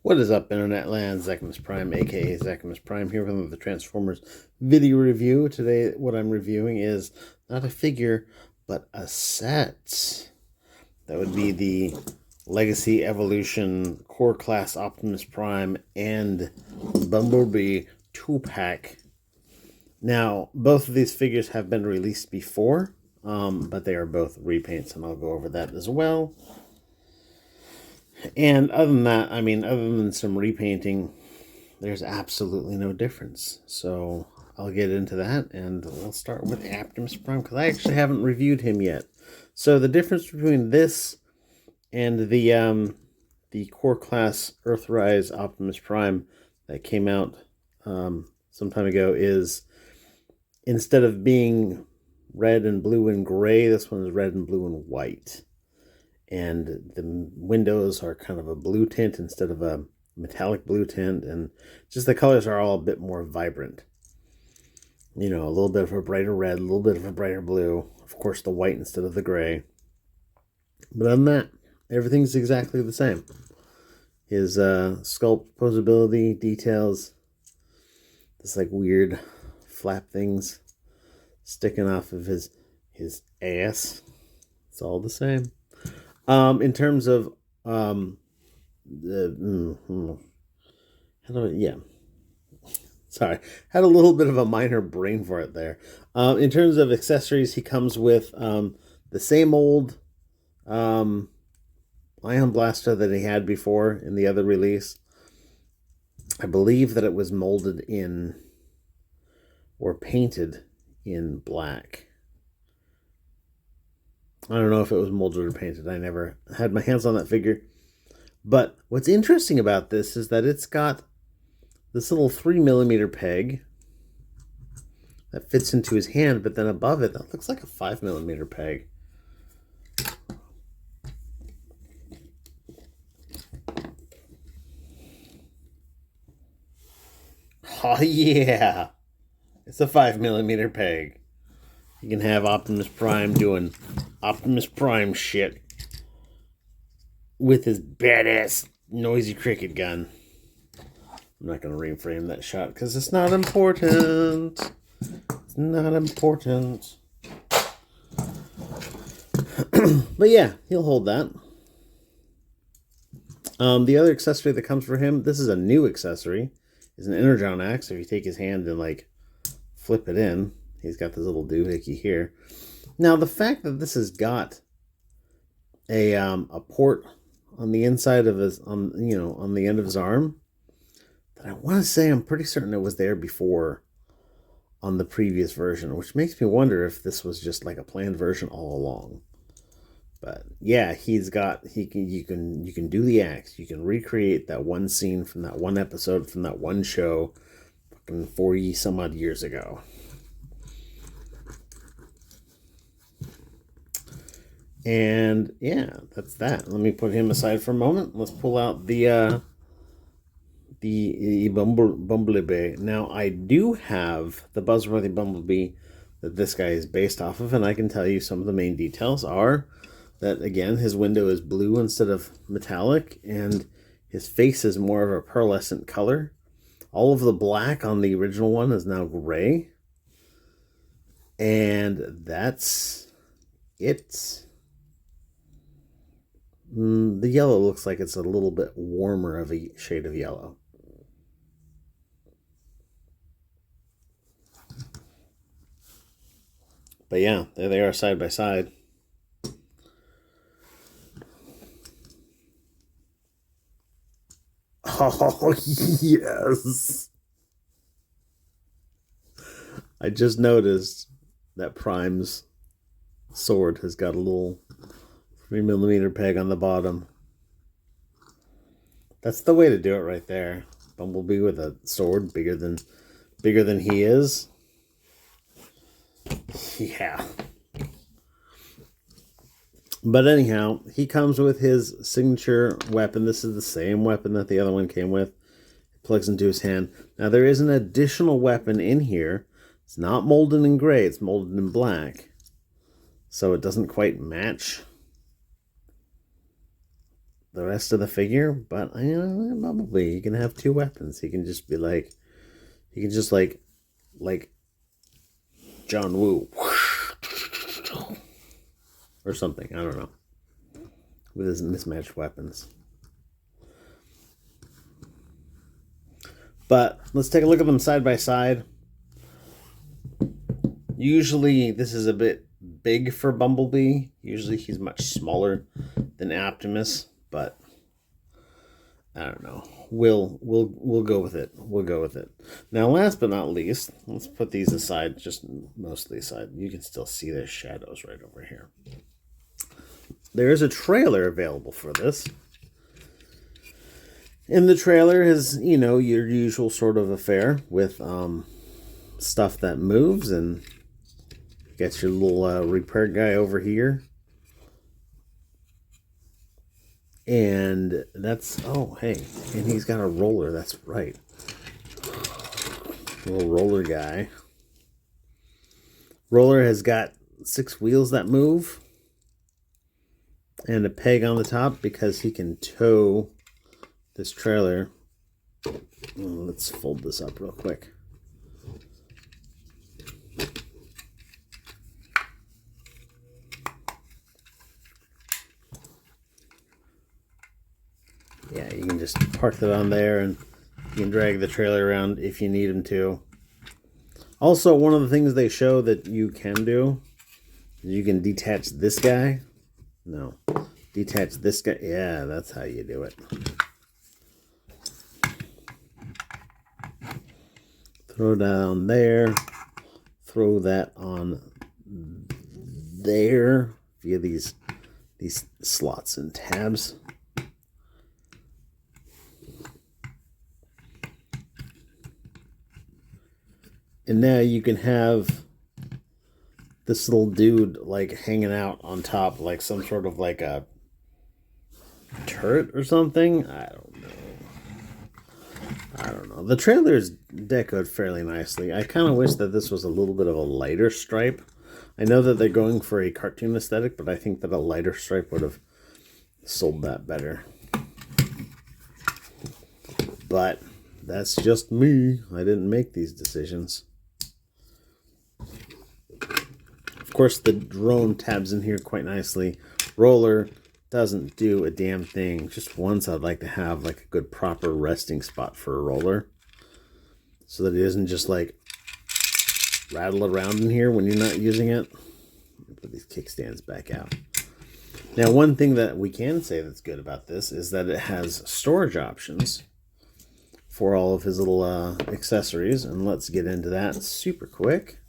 What is up, Internet Land? Zekimus Prime, aka Zekimus Prime, here with another Transformers video review. Today, what I'm reviewing is not a figure, but a set. That would be the Legacy Evolution Core Class Optimus Prime and Bumblebee 2-pack. Now, both of these figures have been released before, but they are both repaints, and I'll go over that as well. And other than that, I mean, other than some repainting, there's absolutely no difference. So I'll get into that, and we'll start with Optimus Prime, because I actually haven't reviewed him yet. So the difference between this and the Core Class Earthrise Optimus Prime that came out some time ago is, instead of being red and blue and gray, this one is red and blue and white. And the windows are kind of a blue tint instead of a metallic blue tint, and just the colors are all a bit more vibrant. You know, a little bit of a brighter red, a little bit of a brighter blue, of course the white instead of the gray. But other than that, everything's exactly the same. His sculpt, posability, details, this like weird flap things sticking off of his ass, it's all the same. In terms of, how do I, sorry, had a little bit of a minor brain fart there. In terms of accessories, he comes with the same old Ion Blaster that he had before in the other release. I believe that it was molded in, or painted in black. I don't know if it was molded or painted. I never had my hands on that figure. But what's interesting about this is that it's got this little 3mm peg that fits into his hand, but then above it, that looks like a 5mm peg. Oh yeah, it's a 5mm peg. You can have Optimus Prime doing Optimus Prime shit with his badass noisy cricket gun. I'm not going to reframe that shot because it's not important. It's not important. But yeah, he'll hold that. The other accessory that comes for him, this is a new accessory, is an Energon axe. If you take his hand and like flip it in, he's got this little doohickey here. Now, the fact that this has got a port on the inside of his, on the end of his arm, that I want to say I'm pretty certain it was there before on the previous version, which makes me wonder if this was just like a planned version all along. But yeah, you can do the axe. You can recreate that one scene from that one episode from that one show, fucking 40 some odd years ago. And yeah, that's that. Let me put him aside for a moment. Let's pull out the Bumblebee. Now, I do have the Buzzworthy Bumblebee that this guy is based off of, and I can tell you some of the main details are that, again, his window is blue instead of metallic, and his face is more of a pearlescent color. All of the black on the original one is now gray. And that's it. The yellow looks like it's a little bit warmer of a shade of yellow. But yeah, there they are side by side. Oh, yes. I just noticed that Prime's sword has got a little 3mm peg on the bottom. That's the way to do it right there. Bumblebee with a sword bigger than he is. Yeah. But anyhow, he comes with his signature weapon. This is the same weapon that the other one came with. It plugs into his hand. Now, there is an additional weapon in here. It's not molded in gray. It's molded in black. So it doesn't quite match the rest of the figure, but Bumblebee, you can have two weapons. He can just be like, he can just like John Woo or something. I don't know, with his mismatched weapons. But let's take a look at them side by side. Usually this is a bit big for Bumblebee. Usually he's much smaller than Optimus, but I don't know. We'll go with it. We'll go with it. Now, last but not least, let's put these aside, just mostly aside. You can still see their shadows right over here. There is a trailer available for this. And the trailer is, you know, your usual sort of affair with stuff that moves, and got your little repair guy over here. And that's, oh, hey, and he's got a roller, that's right. Little roller guy. Roller has got 6 wheels that move and a peg on the top because he can tow this trailer. Let's fold this up real quick. Yeah, you can just park it on there, and you can drag the trailer around if you need him to. Also, one of the things they show that you can do is you can detach this guy. No, detach this guy. Yeah, that's how you do it. Throw down there. Throw that on there via these slots and tabs. And now you can have this little dude like hanging out on top, like some sort of like a turret or something. I don't know. The trailer is decoed fairly nicely. I kind of wish that this was a little bit of a lighter stripe. I know that they're going for a cartoon aesthetic, but I think that a lighter stripe would have sold that better. But that's just me. I didn't make these decisions. Of course, the drone tabs in here quite nicely. Roller doesn't do a damn thing. Just once I'd like to have like a good proper resting spot for a roller, so that it isn't just like rattle around in here when you're not using it. Put these kickstands back out. Now, one thing that we can say that's good about this is that it has storage options for all of his little accessories, and let's get into that super quick.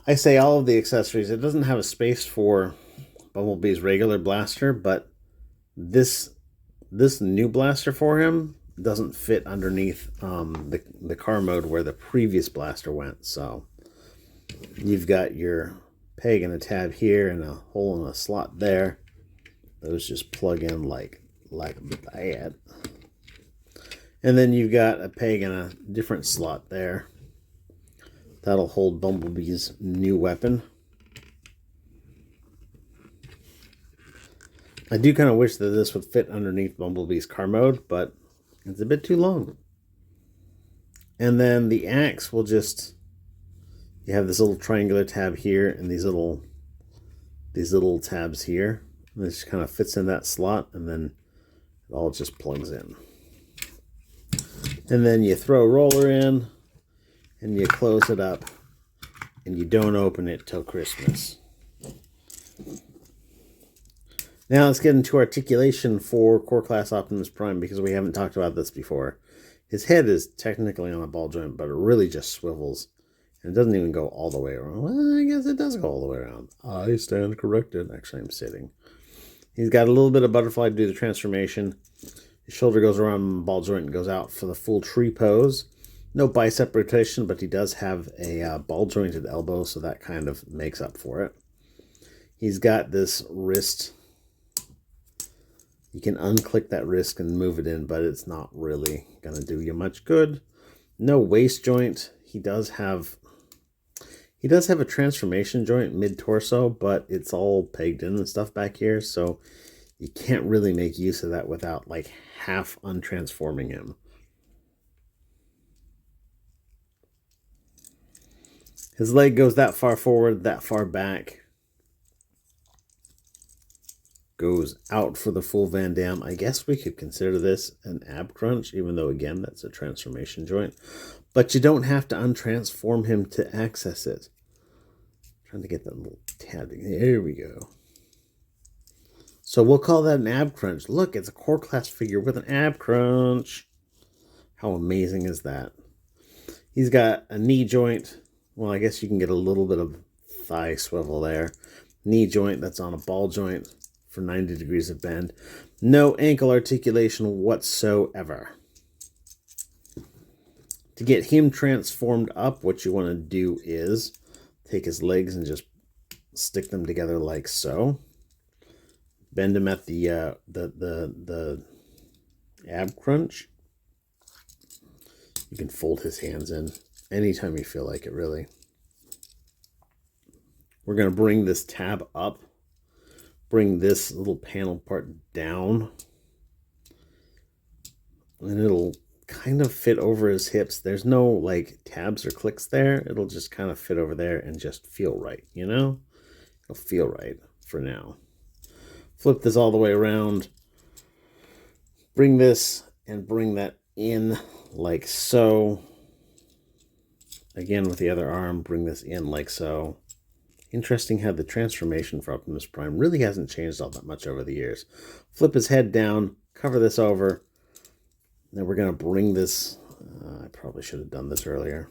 I say all of the accessories. It doesn't have a space for Bumblebee's regular blaster, but this new blaster for him doesn't fit underneath the car mode where the previous blaster went. So you've got your peg and a tab here and a hole in a slot there. Those just plug in like that. And then you've got a peg and a different slot there. That'll hold Bumblebee's new weapon. I do kind of wish that this would fit underneath Bumblebee's car mode, but it's a bit too long. And then the axe will just, you have this little triangular tab here and these little tabs here. And this kind of fits in that slot, and then it all just plugs in. And then you throw a roller in, and you close it up, and you don't open it till Christmas. Now let's get into articulation for Core Class Optimus Prime, because we haven't talked about this before. His head is technically on a ball joint, but it really just swivels, and it doesn't even go all the way around. Well, I guess it does go all the way around. I stand corrected. Actually, I'm sitting. He's got a little bit of butterfly to do the transformation. His shoulder goes around the ball joint and goes out for the full tree pose. No bicep rotation, but he does have a ball jointed elbow, so that kind of makes up for it. He's got this wrist. You can unclick that wrist and move it in, but it's not really going to do you much good. No waist joint. He does have a transformation joint mid-torso, but it's all pegged in and stuff back here, so You can't really make use of that without like half untransforming him. His leg goes that far forward, that far back. Goes out for the full Van Damme. I guess we could consider this an ab crunch, even though, again, that's a transformation joint. But you don't have to untransform him to access it. I'm trying to get that little tab. There we go. So we'll call that an ab crunch. Look, it's a core class figure with an ab crunch. How amazing is that? He's got a knee joint. Well, I guess you can get a little bit of thigh swivel there. Knee joint that's on a ball joint for 90 degrees of bend. No ankle articulation whatsoever. To get him transformed up, what you want to do is take his legs and just stick them together like so. Bend him at the ab crunch. You can fold his hands in anytime you feel like it, really. We're going to bring this tab up. Bring this little panel part down. And it'll kind of fit over his hips. There's no like tabs or clicks there. It'll just kind of fit over there and just feel right, you know? It'll feel right for now. Flip this all the way around. Bring this and bring that in like so. Again, with the other arm, bring this in like so. Interesting how the transformation for Optimus Prime really hasn't changed all that much over the years. Flip his head down, cover this over. Then we're going to bring this... I probably should have done this earlier.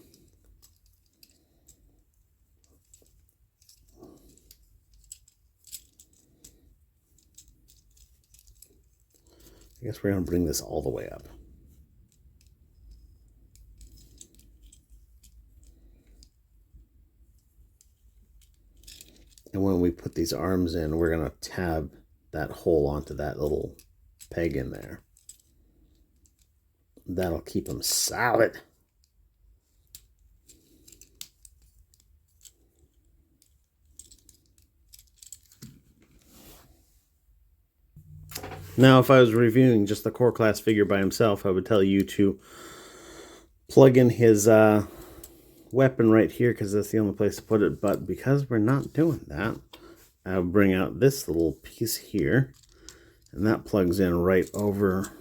I guess we're going to bring this all the way up. And when we put these arms in, we're going to tab that hole onto that little peg in there. That'll keep them solid. Now, if I was reviewing just the core class figure by himself, I would tell you to plug in his weapon right here because that's the only place to put it. But because we're not doing that, I'll bring out this little piece here, and that plugs in right over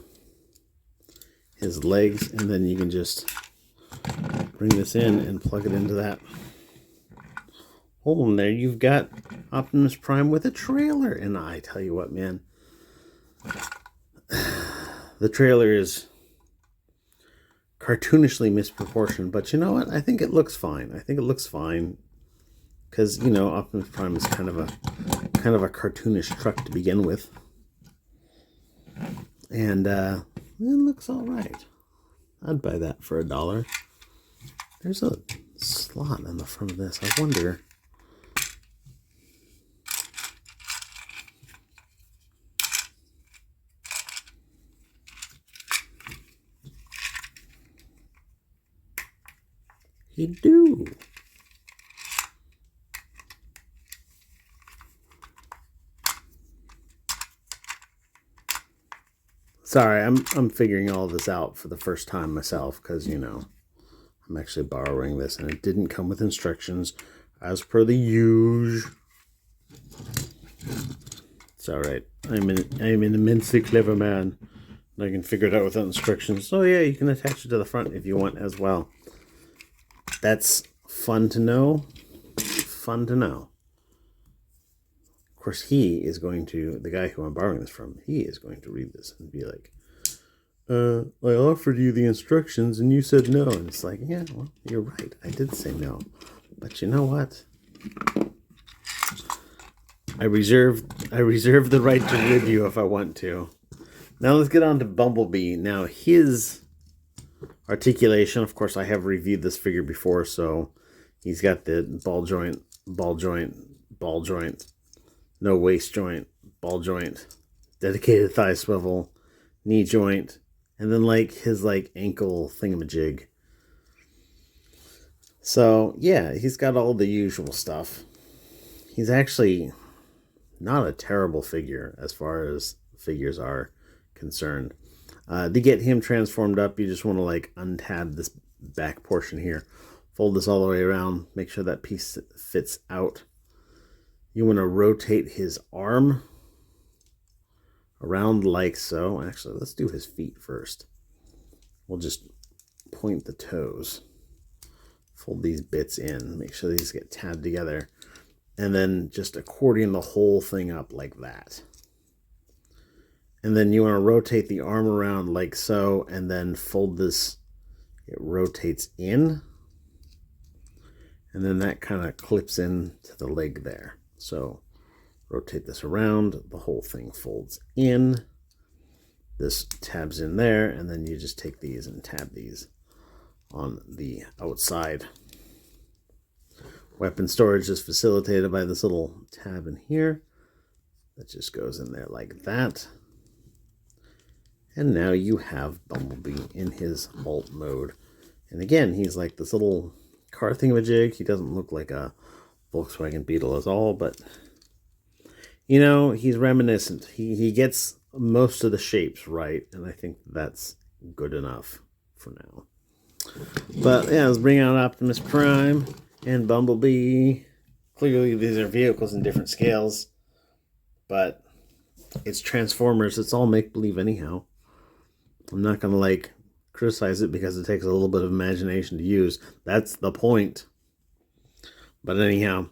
his legs, and then you can just bring this in and plug it into that hole in there. You've got Optimus Prime with a trailer, and I tell you what, man, the trailer is cartoonishly misproportioned, but you know what? I think it looks fine. I think it looks fine because, you know, Optimus Prime is kind of a cartoonish truck to begin with, and it looks all right. I'd buy that for $1. There's a slot on the front of this. I wonder. You do. Sorry, I'm figuring all this out for the first time myself because, you know, I'm actually borrowing this and it didn't come with instructions as per the usual. It's all right. I'm an immensely clever man and I can figure it out without instructions. So yeah, you can attach it to the front if you want as well. That's fun to know. Fun to know. Of course, he is going to, the guy who I'm borrowing this from, he is going to read this and be like, I offered you the instructions and you said no. And it's like, yeah, well, you're right. I did say no. But you know what? I reserve the right to rid you if I want to. Now let's get on to Bumblebee. Now his articulation, of course, I have reviewed this figure before, so he's got the ball joint, no waist joint, ball joint, dedicated thigh swivel, knee joint, and then like his like ankle thingamajig. So yeah, he's got all the usual stuff. He's actually not a terrible figure as far as figures are concerned. To get him transformed up, you just want to like untab this back portion here. Fold this all the way around. Make sure that piece fits out. You want to rotate his arm around like so. Actually, let's do his feet first. We'll just point the toes. Fold these bits in. Make sure these get tabbed together. And then just accordion the whole thing up like that. And then you want to rotate the arm around like so, and then fold this. It rotates in. And then that kind of clips in to the leg there. So rotate this around, the whole thing folds in. This tabs in there, and then you just take these and tab these on the outside. Weapon storage is facilitated by this little tab in here. That just goes in there like that. And now you have Bumblebee in his alt mode. And again, he's like this little car thingamajig. He doesn't look like a Volkswagen Beetle at all, but you know, he's reminiscent. He gets most of the shapes right, and I think that's good enough for now. But yeah, let's bring out Optimus Prime and Bumblebee. Clearly these are vehicles in different scales, but it's Transformers. It's all make-believe anyhow. I'm not gonna like criticize it because it takes a little bit of imagination to use. That's the point. But anyhow,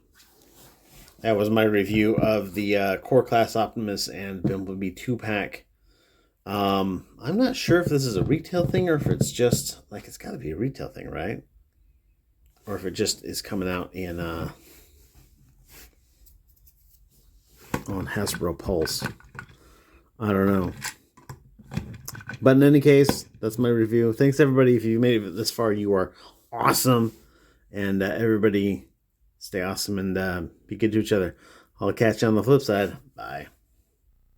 that was my review of the Core Class Optimus and Bumblebee 2-pack. I'm not sure if this is a retail thing or if it's just, like, it's got to be a retail thing, right? Or if it just is coming out in on Hasbro Pulse. I don't know. But in any case, that's my review. Thanks, everybody. If you made it this far, you are awesome. And everybody, stay awesome and be good to each other. I'll catch you on the flip side. Bye.